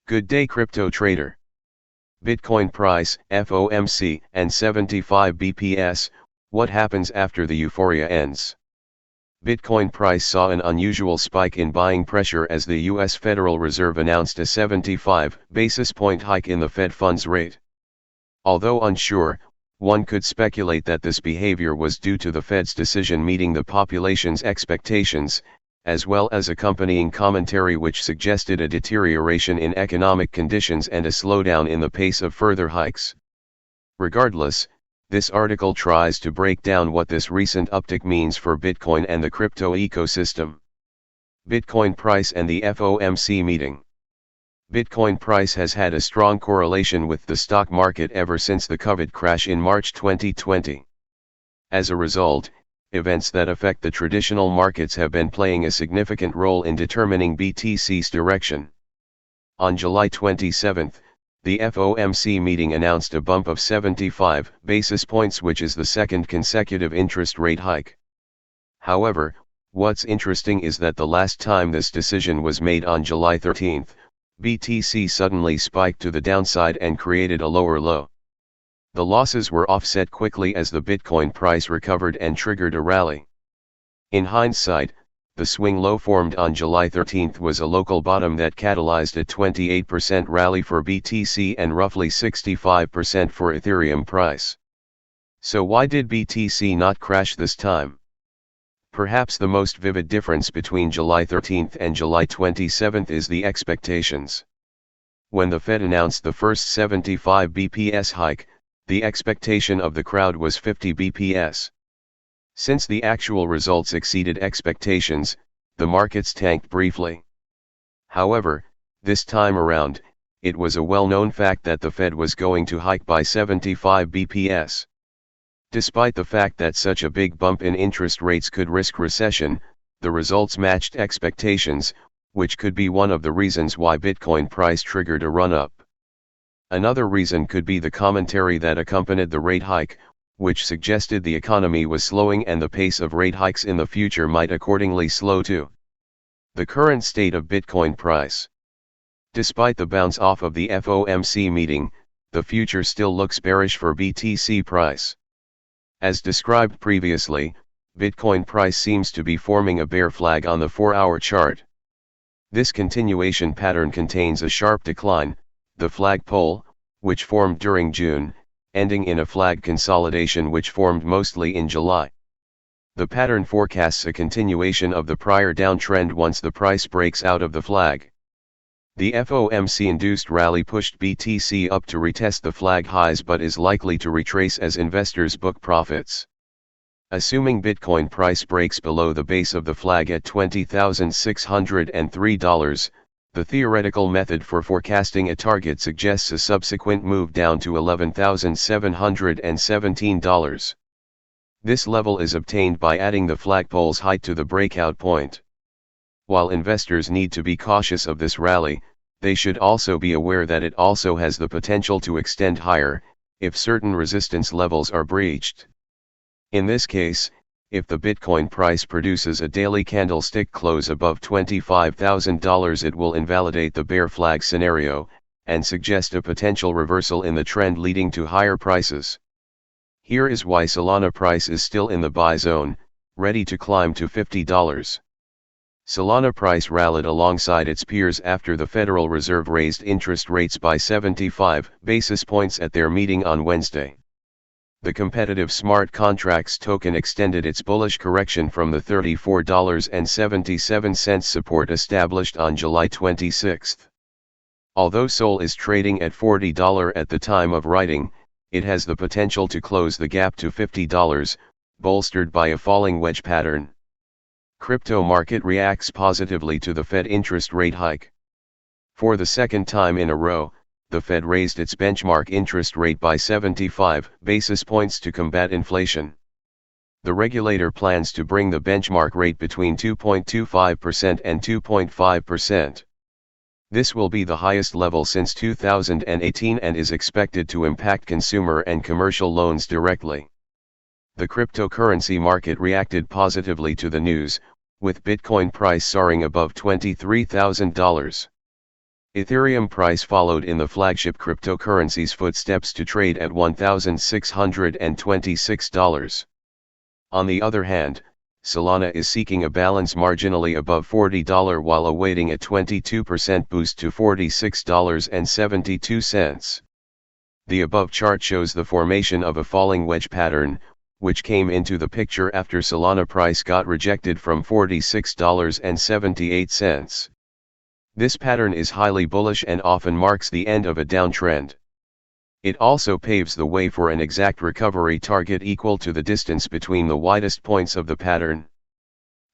Good day crypto trader. Bitcoin price, FOMC, and 75 BPS, what happens after the euphoria ends? Bitcoin price saw an unusual spike in buying pressure as the U.S. Federal Reserve announced a 75 basis point hike in the Fed funds rate. Although unsure, one could speculate that this behavior was due to the Fed's decision meeting the population's expectations, as well as accompanying commentary which suggested a deterioration in economic conditions and a slowdown in the pace of further hikes. Regardless, this article tries to break down what this recent uptick means for Bitcoin and the crypto ecosystem. Bitcoin price and the FOMC meeting. Bitcoin price has had a strong correlation with the stock market ever since the COVID crash in March 2020. As a result, events that affect the traditional markets have been playing a significant role in determining BTC's direction. On July 27, the FOMC meeting announced a bump of 75 basis points, which is the second consecutive interest rate hike. However, what's interesting is that the last time this decision was made on July 13, BTC suddenly spiked to the downside and created a lower low. The losses were offset quickly as the Bitcoin price recovered and triggered a rally. In hindsight, the swing low formed on July 13 was a local bottom that catalyzed a 28% rally for BTC and roughly 65% for Ethereum price. So why did BTC not crash this time? Perhaps the most vivid difference between July 13 and July 27 is the expectations. When the Fed announced the first 75 BPS hike, the expectation of the crowd was 50 BPS. Since the actual results exceeded expectations, the markets tanked briefly. However, this time around, it was a well-known fact that the Fed was going to hike by 75 BPS. Despite the fact that such a big bump in interest rates could risk recession, the results matched expectations, which could be one of the reasons why Bitcoin price triggered a run-up. Another reason could be the commentary that accompanied the rate hike, which suggested the economy was slowing and the pace of rate hikes in the future might accordingly slow too. The current state of Bitcoin price. Despite the bounce off of the FOMC meeting, the future still looks bearish for BTC price. As described previously, Bitcoin price seems to be forming a bear flag on the 4-hour chart. This continuation pattern contains a sharp decline, the flag pole, which formed during June, ending in a flag consolidation which formed mostly in July. The pattern forecasts a continuation of the prior downtrend once the price breaks out of the flag. The FOMC-induced rally pushed BTC up to retest the flag highs but is likely to retrace as investors book profits. Assuming Bitcoin price breaks below the base of the flag at $20,603, the theoretical method for forecasting a target suggests a subsequent move down to $11,717. This level is obtained by adding the flagpole's height to the breakout point. While investors need to be cautious of this rally, they should also be aware that it also has the potential to extend higher, if certain resistance levels are breached. In this case, if the Bitcoin price produces a daily candlestick close above $25,000, it will invalidate the bear flag scenario, and suggest a potential reversal in the trend leading to higher prices. Here is why Solana price is still in the buy zone, ready to climb to $50. Solana price rallied alongside its peers after the Federal Reserve raised interest rates by 75 basis points at their meeting on Wednesday. The competitive smart contracts token extended its bullish correction from the $34.77 support established on July 26. Although SOL is trading at $40 at the time of writing, it has the potential to close the gap to $50, bolstered by a falling wedge pattern. Crypto market reacts positively to the Fed interest rate hike. For the second time in a row, the Fed raised its benchmark interest rate by 75 basis points to combat inflation. The regulator plans to bring the benchmark rate between 2.25% and 2.5%. This will be the highest level since 2018 and is expected to impact consumer and commercial loans directly. The cryptocurrency market reacted positively to the news, with Bitcoin price soaring above $23,000. Ethereum price followed in the flagship cryptocurrency's footsteps to trade at $1,626. On the other hand, Solana is seeking a balance marginally above $40 while awaiting a 22% boost to $46.72. The above chart shows the formation of a falling wedge pattern, which came into the picture after Solana price got rejected from $46.78. This pattern is highly bullish and often marks the end of a downtrend. It also paves the way for an exact recovery target equal to the distance between the widest points of the pattern.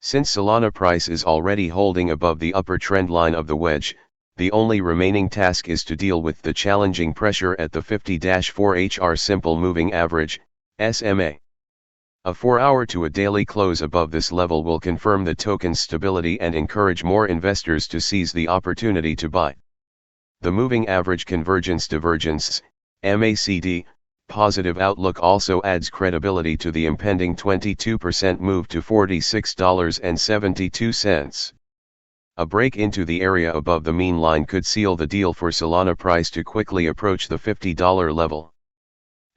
Since Solana price is already holding above the upper trend line of the wedge, the only remaining task is to deal with the challenging pressure at the 50-4HR simple moving average, SMA. A 4-hour to a daily close above this level will confirm the token's stability and encourage more investors to seize the opportunity to buy. The moving average convergence divergence, MACD, positive outlook also adds credibility to the impending 22% move to $46.72. A break into the area above the mean line could seal the deal for Solana price to quickly approach the $50 level.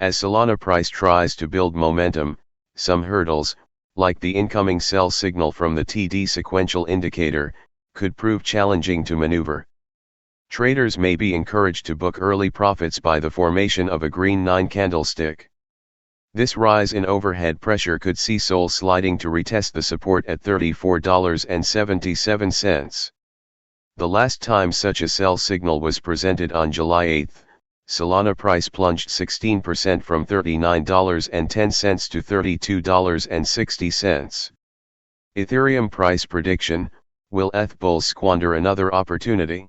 As Solana price tries to build momentum, some hurdles, like the incoming sell signal from the TD sequential indicator, could prove challenging to maneuver. Traders may be encouraged to book early profits by the formation of a green 9 candlestick. This rise in overhead pressure could see SOL sliding to retest the support at $34.77. The last time such a sell signal was presented on July 8, Solana price plunged 16% from $39.10 to $32.60. Ethereum price prediction: will ETH bulls squander another opportunity?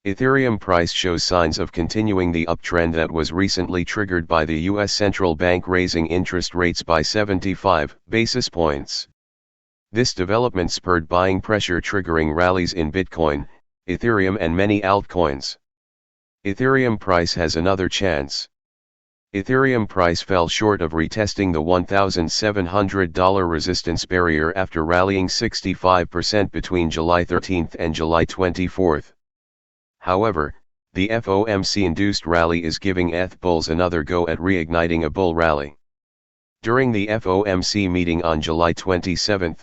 Ethereum price shows signs of continuing the uptrend that was recently triggered by the US central bank raising interest rates by 75 basis points. This development spurred buying pressure, triggering rallies in Bitcoin, Ethereum and many altcoins. Ethereum price has another chance. Ethereum price fell short of retesting the $1,700 resistance barrier after rallying 65% between July 13 and July 24. However, the FOMC-induced rally is giving ETH bulls another go at reigniting a bull rally. During the FOMC meeting on July 27,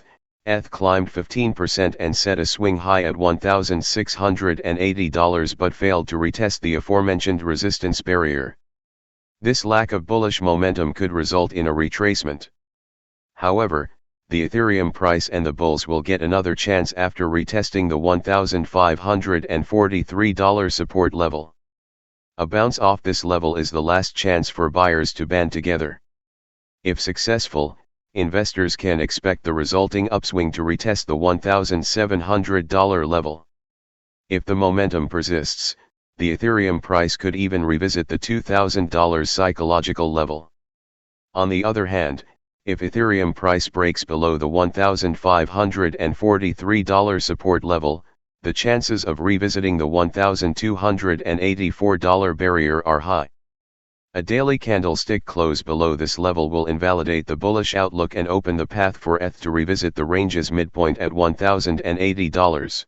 ETH climbed 15% and set a swing high at $1,680 but failed to retest the aforementioned resistance barrier. This lack of bullish momentum could result in a retracement. However, the Ethereum price and the bulls will get another chance after retesting the $1,543 support level. A bounce off this level is the last chance for buyers to band together. If successful, investors can expect the resulting upswing to retest the $1,700 level. If the momentum persists, the Ethereum price could even revisit the $2,000 psychological level. On the other hand, if Ethereum price breaks below the $1,543 support level, the chances of revisiting the $1,284 barrier are high. A daily candlestick close below this level will invalidate the bullish outlook and open the path for ETH to revisit the range's midpoint at $1,080.